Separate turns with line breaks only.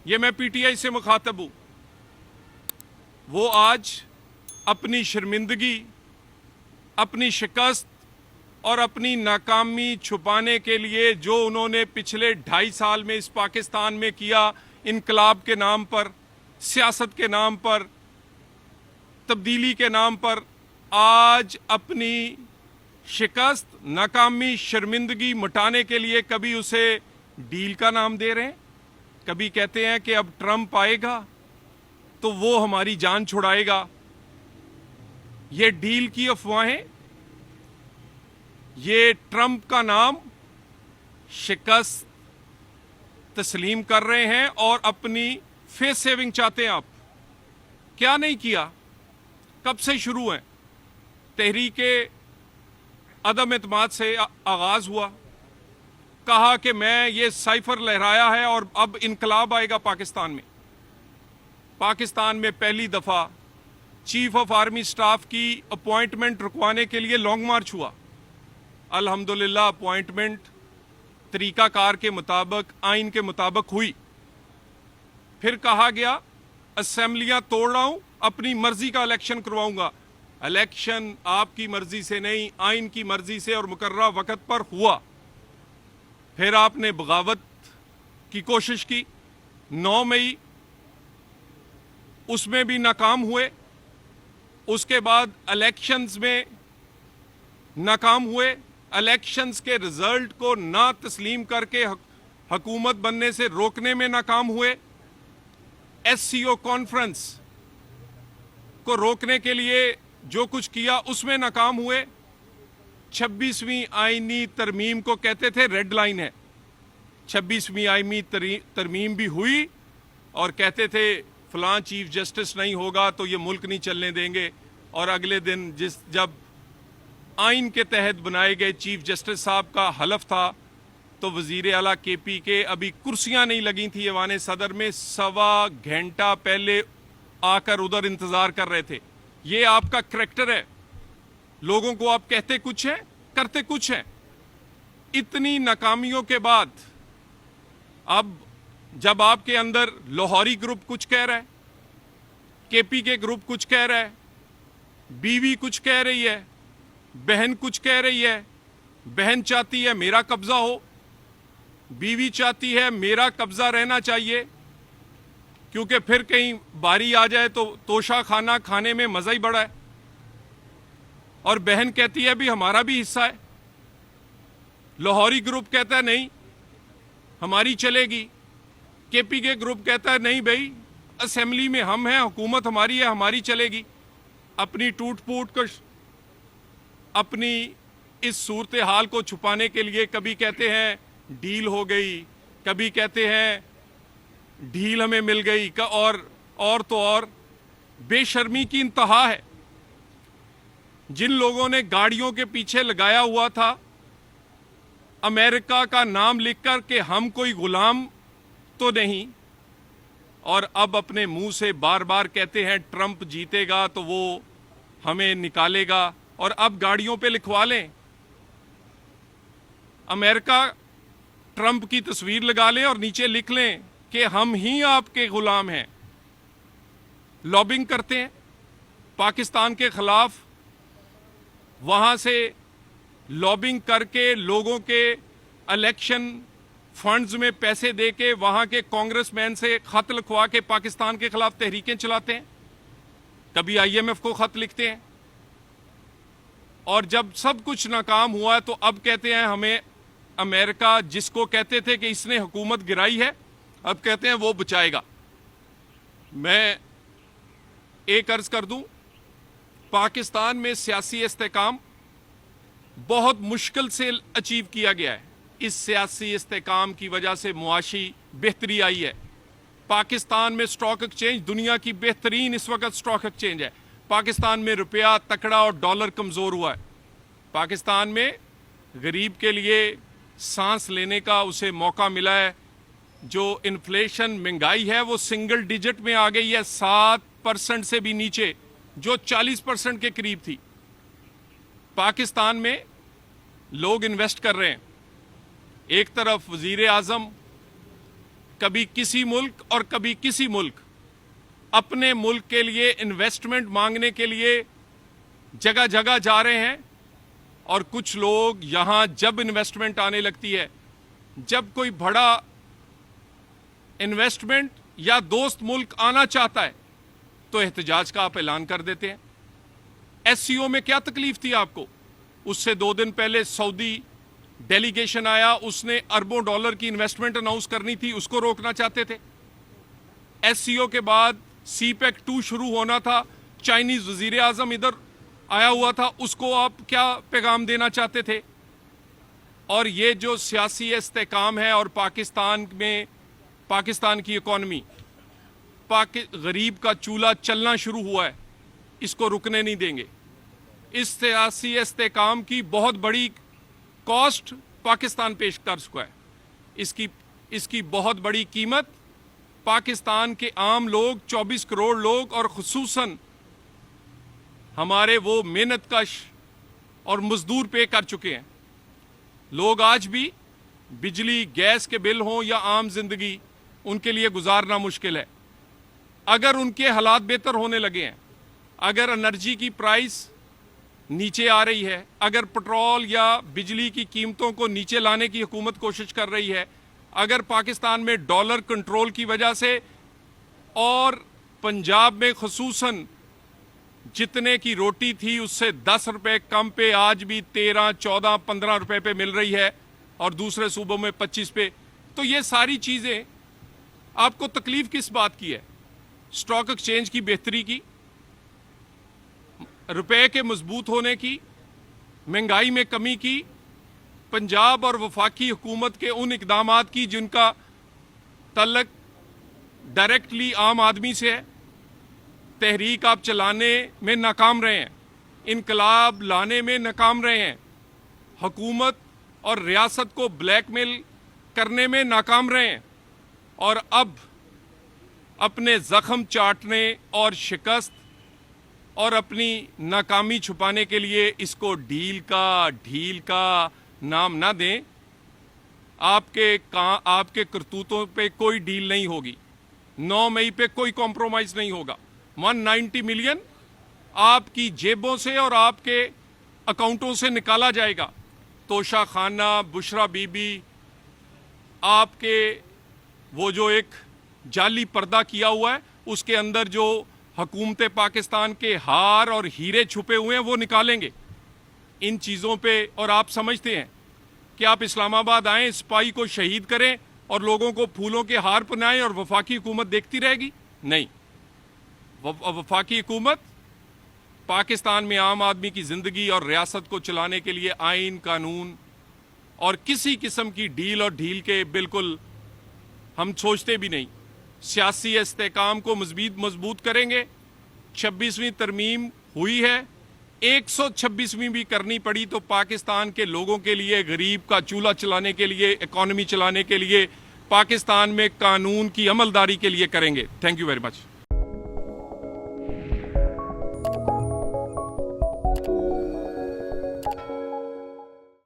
ये मैं पीटीआई से मुखातब हूं। वो आज अपनी शर्मिंदगी, अपनी शिकस्त और अपनी नाकामी छुपाने के लिए जो उन्होंने पिछले 2.5 साल में इस पाकिस्तान में किया, इनकलाब के नाम पर, सियासत के नाम पर, तब्दीली के नाम पर, आज अपनी शिकस्त, नाकामी, शर्मिंदगी मिटाने के लिए कभी उसे डील का नाम दे रहे हैं, कभी कहते हैं कि अब ट्रंप आएगा तो वो हमारी जान छुड़ाएगा। ये डील की अफवाहें, ये ट्रंप का नाम शिकस्त तस्लीम कर रहे हैं और अपनी फेस सेविंग चाहते हैं। आप क्या नहीं किया, कब से शुरू है? तहरीके अदम एतमाद से आगाज हुआ, कहा कि मैं ये साइफर लहराया है और अब इनकलाब आएगा पाकिस्तान में। पाकिस्तान में पहली दफा चीफ ऑफ आर्मी स्टाफ की अपॉइंटमेंट रुकवाने के लिए लॉन्ग मार्च हुआ। अल्हम्दुलिल्लाह अपॉइंटमेंट तरीकाकार के मुताबिक, आइन के मुताबिक हुई। फिर कहा गया असेंबलियां तोड़ रहा हूं, अपनी मर्जी का इलेक्शन करवाऊंगा। इलेक्शन आपकी मर्जी से नहीं, आइन की मर्जी से और मुकर्ररा वक्त पर हुआ। फिर आपने बगावत की कोशिश की 9 मई, उसमें भी नाकाम हुए। उसके बाद इलेक्शंस में नाकाम हुए। इलेक्शंस के रिजल्ट को ना तस्लीम करके हुकूमत बनने से रोकने में नाकाम हुए। एससीओ कॉन्फ्रेंस को रोकने के लिए जो कुछ किया उसमें नाकाम हुए। 26वीं आईनी तरमीम को कहते थे रेड लाइन है। 26वीं आईनी तरमीम भी हुई और कहते थे फलां चीफ जस्टिस नहीं होगा तो ये मुल्क नहीं चलने देंगे। और अगले दिन जब आइन के तहत बनाए गए चीफ जस्टिस साहब का हलफ था तो वजीर आला केपी के अभी कुर्सियां नहीं लगी थी ऐवान सदर में, 1.25 घंटा पहले आकर उधर इंतजार कर रहे थे। ये आपका करैक्टर है। लोगों को आप कहते कुछ है, करते कुछ है। इतनी नाकामियों के बाद अब जब आपके अंदर लाहौरी ग्रुप कुछ कह रहा है, केपी के ग्रुप कुछ कह रहा है, बीवी कुछ कह रही है, बहन कुछ कह रही है। बहन चाहती है मेरा कब्जा हो, बीवी चाहती है मेरा कब्जा रहना चाहिए, क्योंकि फिर कहीं बारी आ जाए तो तोशा खाना खाने में मजा ही बड़ा है। और बहन कहती है भी हमारा भी हिस्सा है। लाहौरी ग्रुप कहता है नहीं हमारी चलेगी। केपी के ग्रुप कहता है नहीं भाई, असेंबली में हम हैं, हुकूमत हमारी है, हमारी चलेगी। अपनी टूट फूट को, अपनी इस सूरत हाल को छुपाने के लिए कभी कहते हैं डील हो गई, कभी कहते हैं ढील हमें मिल गई का, और तो और बेशर्मी की इंतहा है। जिन लोगों ने गाड़ियों के पीछे लगाया हुआ था अमेरिका का नाम लिखकर कि हम कोई गुलाम तो नहीं, और अब अपने मुंह से बार बार कहते हैं ट्रंप जीतेगा तो वो हमें निकालेगा, और अब गाड़ियों पे लिखवा लें अमेरिका ट्रंप की तस्वीर लगा लें और नीचे लिख लें कि हम ही आपके गुलाम हैं। लॉबिंग करते हैं पाकिस्तान के खिलाफ, वहां से लॉबिंग करके लोगों के इलेक्शन फंड्स में पैसे देके वहां के कांग्रेसमैन से खत लिखवा के पाकिस्तान के खिलाफ तहरीकें चलाते हैं। कभी आईएमएफ को खत लिखते हैं, और जब सब कुछ नाकाम हुआ तो अब कहते हैं हमें अमेरिका, जिसको कहते थे कि इसने हुकूमत गिराई है, अब कहते हैं वो बचाएगा। मैं एक अर्ज कर दूं, पाकिस्तान में सियासी इस्तेकाम बहुत मुश्किल से अचीव किया गया है। इस सियासी इस्तेकाम की वजह से मुआशी बेहतरी आई है। पाकिस्तान में स्टॉक एक्सचेंज दुनिया की बेहतरीन इस वक्त स्टॉक एक्सचेंज है। पाकिस्तान में रुपया तकड़ा और डॉलर कमज़ोर हुआ है। पाकिस्तान में गरीब के लिए सांस लेने का उसे मौका मिला है। जो इन्फ्लेशन, महंगाई है वो सिंगल डिजिट में आ गई है, 7% से भी नीचे, जो 40% के करीब थी। पाकिस्तान में लोग इन्वेस्ट कर रहे हैं। एक तरफ वजीर आजम कभी किसी मुल्क और कभी किसी मुल्क अपने मुल्क के लिए इन्वेस्टमेंट मांगने के लिए जगह जगह जा रहे हैं, और कुछ लोग यहां जब इन्वेस्टमेंट आने लगती है, जब कोई बड़ा इन्वेस्टमेंट या दोस्त मुल्क आना चाहता है, तो एहतजाज का आप ऐलान कर देते हैं। एससीओ में क्या तकलीफ थी आपको? उससे 2 दिन पहले सऊदी डेलीगेशन आया, उसने अरबों डॉलर की इन्वेस्टमेंट अनाउंस करनी थी, उसको रोकना चाहते थे। एससीओ के बाद सीपेक 2 शुरू होना था, चाइनीज वजीर आजम इधर आया हुआ था, उसको आप क्या पैगाम देना चाहते थे? और ये जो सियासी इस्तेकाम है और पाकिस्तान में पाकिस्तान की इकॉनमी, गरीब का चूल्हा चलना शुरू हुआ है, इसको रुकने नहीं देंगे। इस सियासी इस्तेकाम की बहुत बड़ी कॉस्ट पाकिस्तान पेश कर चुका है। इसकी बहुत बड़ी कीमत पाकिस्तान के आम लोग, 24 करोड़ लोग, और खुसूसन हमारे वो मेहनतकश और मजदूर पे कर चुके हैं। लोग आज भी बिजली गैस के बिल हों या आम जिंदगी, उनके लिए गुजारना मुश्किल है। अगर उनके हालात बेहतर होने लगे हैं, अगर एनर्जी की प्राइस नीचे आ रही है, अगर पेट्रोल या बिजली की कीमतों को नीचे लाने की हुकूमत कोशिश कर रही है, अगर पाकिस्तान में डॉलर कंट्रोल की वजह से और पंजाब में खुसूसन जितने की रोटी थी उससे 10 रुपए कम पे आज भी 13, 14, 15 रुपए पे मिल रही है, और दूसरे सूबों में 25 पे, तो ये सारी चीजें आपको तकलीफ किस बात की है? स्टॉक एक्सचेंज की बेहतरी की, रुपए के मजबूत होने की, महंगाई में कमी की, पंजाब और वफाकी हुकूमत के उन इकदामात की जिनका तल्लक डायरेक्टली आम आदमी से है। तहरीक आप चलाने में नाकाम रहे हैं, इनकलाब लाने में नाकाम रहे हैं, हुकूमत और रियासत को ब्लैकमेल करने में नाकाम रहे हैं, और अब अपने जख्म चाटने और शिकस्त और अपनी नाकामी छुपाने के लिए इसको ढील का नाम ना दें। आपके करतूतों पे कोई डील नहीं होगी। 9 मई पे कोई कॉम्प्रोमाइज नहीं होगा। 190 मिलियन आपकी जेबों से और आपके अकाउंटों से निकाला जाएगा। तोशा खाना, बुशरा बीबी, आपके वो जो एक जाली पर्दा किया हुआ है, उसके अंदर जो हुकूमत पाकिस्तान के हार और हीरे छुपे हुए हैं वो निकालेंगे। इन चीज़ों पे, और आप समझते हैं कि आप इस्लामाबाद आएँ, सिपाही को शहीद करें और लोगों को फूलों के हार पहनाएं और वफाकी हुकूमत देखती रहेगी? नहीं। वफाकी हुकूमत पाकिस्तान में आम आदमी की ज़िंदगी और रियासत को चलाने के लिए आइन, कानून और किसी किस्म की डील और ढील के बिल्कुल हम सोचते भी नहीं। सियासी इस्तेकाम को मजबूत करेंगे। 26वीं तरमीम हुई है, 126वीं भी करनी पड़ी तो पाकिस्तान के लोगों के लिए, गरीब का चूल्हा चलाने के लिए, इकॉनमी चलाने के लिए, पाकिस्तान में कानून की अमलदारी के लिए करेंगे। Thank you very much.